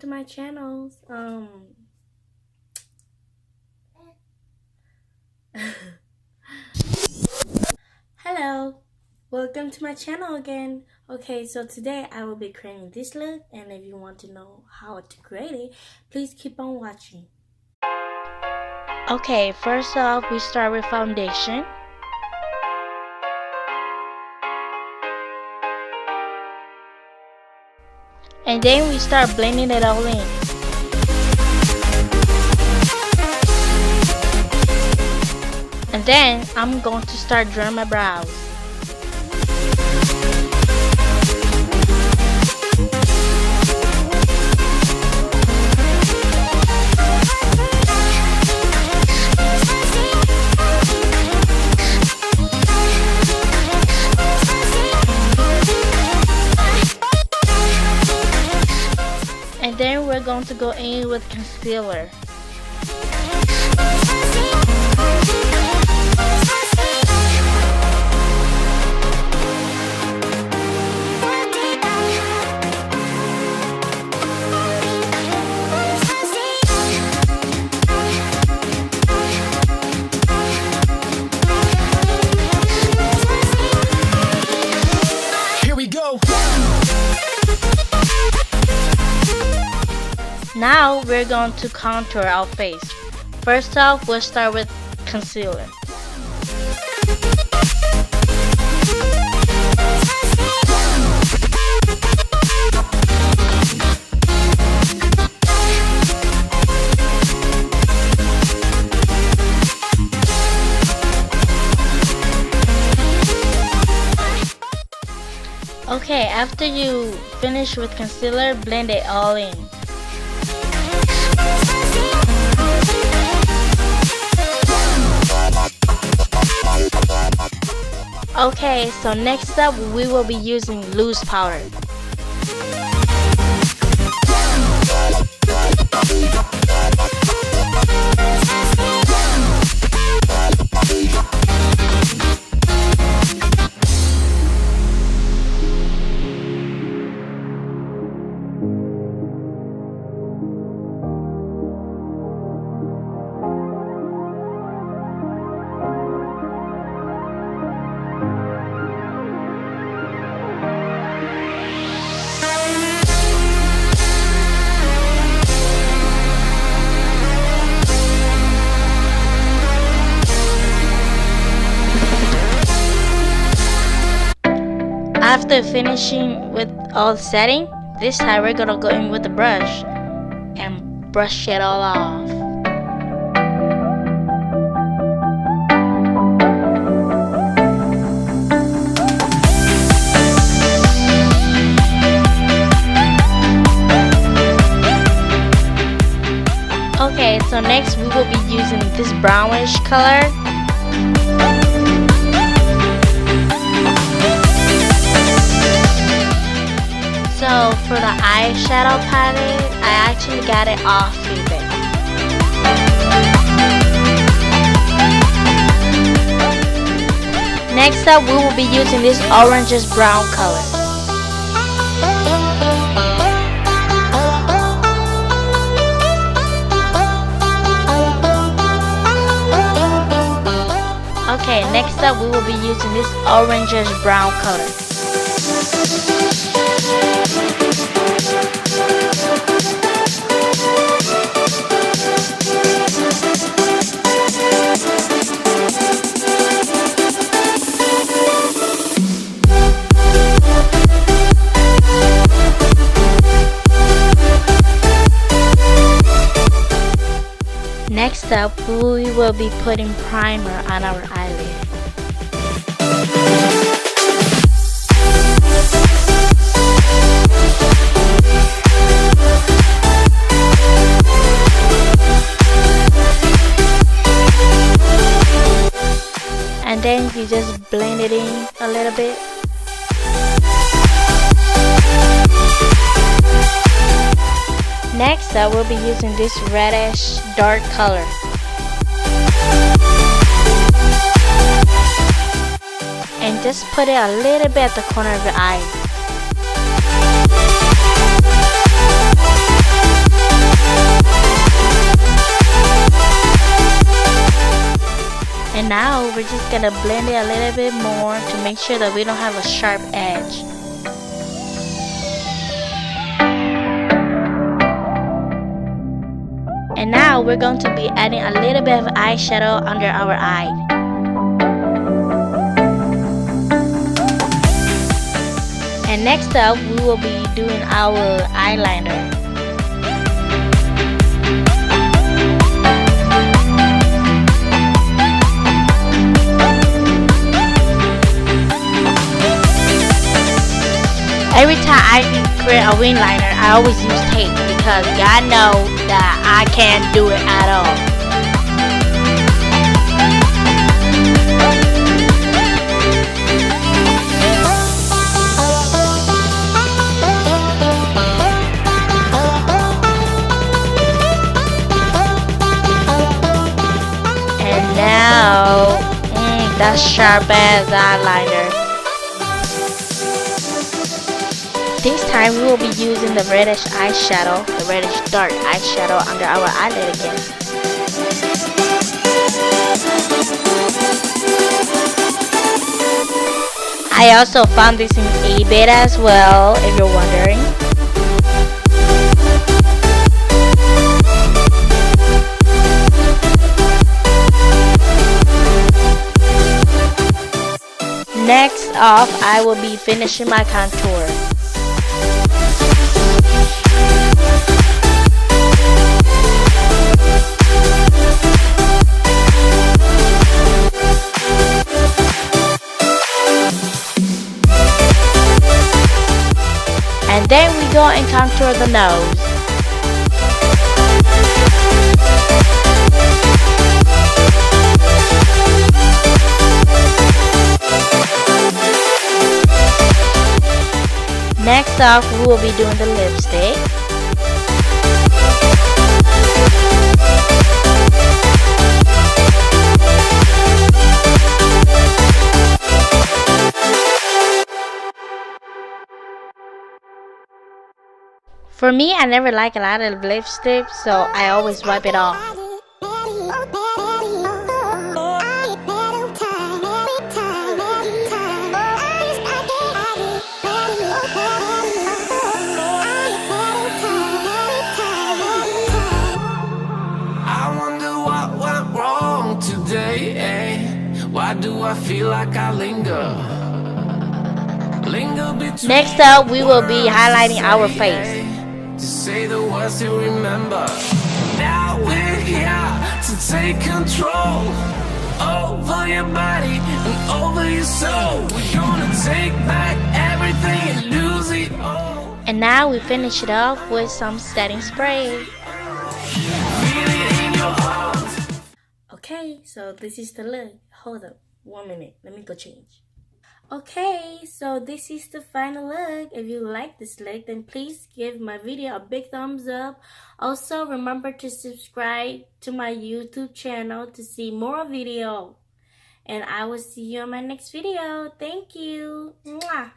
to my channel. Hello, welcome to my channel again. Okay, so today I will be creating this look, and if you want to know how to create it, please keep on watching. Okay, first off, we start with foundation. And then we start blending it all in. And then I'm going to start drawing my brows. And then we're going to go in with concealer. Here we go. Now we're going to contour our face. First off, we'll start with concealer. Okay, after you finish with concealer, blend it all in. Okay, so next up we will be using loose powder. After finishing with all the setting, this time we're gonna go in with the brush and brush it all off. Okay, so next we will be using this brownish color. So for the eyeshadow palette, I actually got it off eBay. Next up, we will be using this orangish brown color. Okay, next up we will be using this orangish brown color. Next up, we will be putting primer on our eyelid. And then you just blend it in a little bit. Next up, we'll be using this reddish dark color. And just put it a little bit at the corner of your eye. And now we're just gonna blend it a little bit more to make sure that we don't have a sharp edge. And now we're going to be adding a little bit of eyeshadow under our eye. And next up, we will be doing our eyeliner. Every time I create a wing liner, I always use tape because God knows that I can't do it at all. And now, that sharp ass eyeliner. This time we will be using the reddish eyeshadow, the reddish dark eyeshadow under our eyelid again. I also found this in eBay as well, if you're wondering. Next off, I will be finishing my contour. And then we go and contour the nose. Next off, we will be doing the lipstick. For me, I never like a lot of lipstick, so I always wipe it off. I wonder what went wrong today, eh? Why do I feel like I linger between. Next up, we will be highlighting our face. To say the words you remember. Now we're here to take control over your body and over your soul. We're gonna take back everything and lose it all. And now we finish it off with some setting spray. Feel it in your heart. Okay, so this is the look. Hold up, 1 minute. Let me go change. Okay, so this is the final look. If you like this look, then please give my video a big thumbs up. Also, remember to subscribe to my YouTube channel to see more video. And I will see you on my next video. Thank you. Mwah.